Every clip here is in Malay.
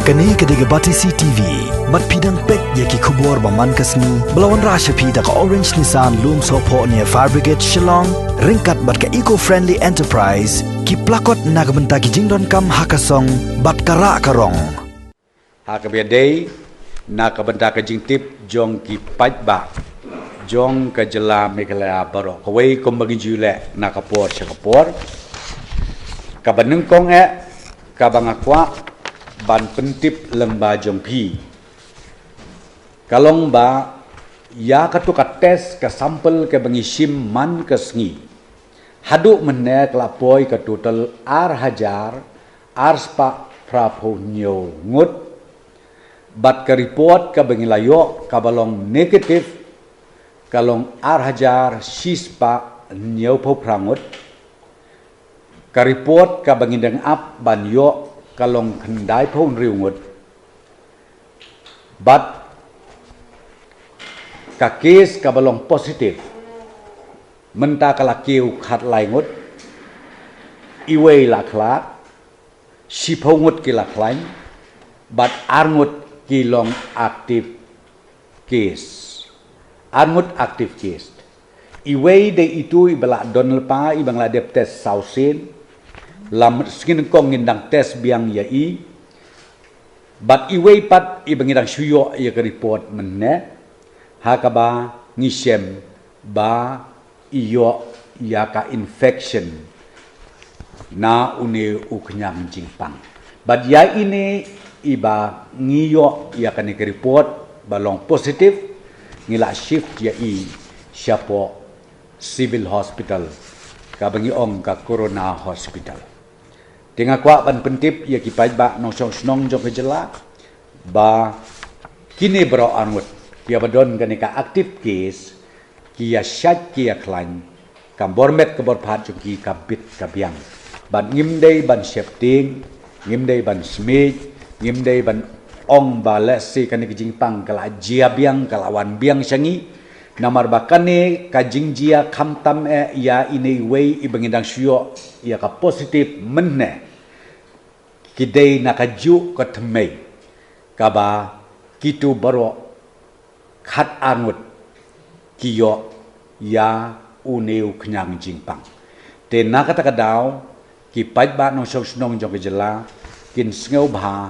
Kani kediga Batisi TV, mat pidang pek yaki kubur baman kasni, belawan rasha pida ka Orange Nissan Loom Sopo near Fire Brigade Shillong, ringkat bat ka eco-friendly enterprise, ki plakot nagbenta ki jingdon kam hakasong, bat kara karong. Hakabiaday, nakabenta ka jingtip jong ki pajba, jong ka jela Meghalaya baro, kaway kumbagi jule nakapor siya kapor, kabanung kong kabangakwa, ban pentip lemba jong pi. Kalong ba ya katukat tes ke sampel ke bengisim man ke sengi. Haduk menek lapoi ke total ar hajar ar spa prapunyo ngut. Bat ke report ke bengilayo ke balong negatif kalong ar hajar sispa nyo po prangut. Ke report ke bengindeng ap ban yo kalong kendai pun riungut, but kakis kabalong positif, menta kalakiu kat laingut, iway laklat, sipongut kilaklan, but arngut kilong aktif case, arngut aktif case, iway de itu ibala Donald pa ibang la deptes sausin. Lam skin kong ngindang tes biang yai bat iway pat ibangidang suyo ya ke report menne hakaba ngisem ba iyo ya ka infection na une uknyang jingpang bat ya ini iba ngiyo ya ka ni ke report balong positif ngila shift yai siapo civil hospital kabangi ong ka corona hospital. Tengah kuat ban pentip ya kipai ba nong snong jong kejela ba kini bro anwut kia badon kanika aktif case kia syat kia klan kam bormet ke borpat jong ki kabit kabiang ban ngimdei ban shifting ngimdei ban smith ngimdei ban ong ba lesi kanika jingpang kala jia biang kalawan biang syangi namar bakane kajing jia kamtam ya ini way ibangindang syuk ya ka positif menne kidai nakaju katemai kaba kitu baro khat angut kiyo ya uneu knyang jingpang te nakata kadau ki pajba no snong jong kejela kin sngo bha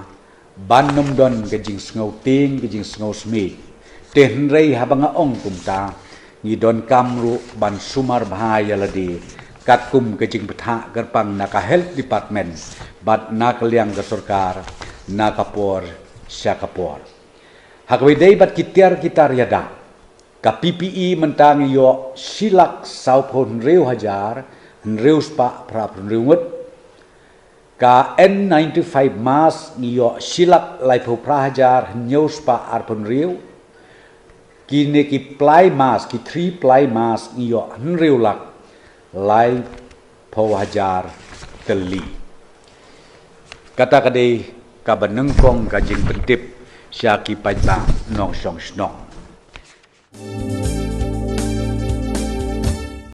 ban nom don ke jing sngo ting ke jing sngo smith te hnrei habanga ong kumta ngidon kamru ban sumar bahaya ladi katkum kejing petha gerpang naka health department bat nakaliang ke surkar nakapor syakapor hakwidei bat kitar yada ka PPE mentang yo silak saupon reu hajar reu spa prapun reungut ka N95 mas yo silak laipo prahajar nyau spa arpun reu kini ki ply mas ki 3 ply mas iyo henriu lak lai pawajar teli kata kadai kabanengkong kajing pentip syaki pajba nong song snong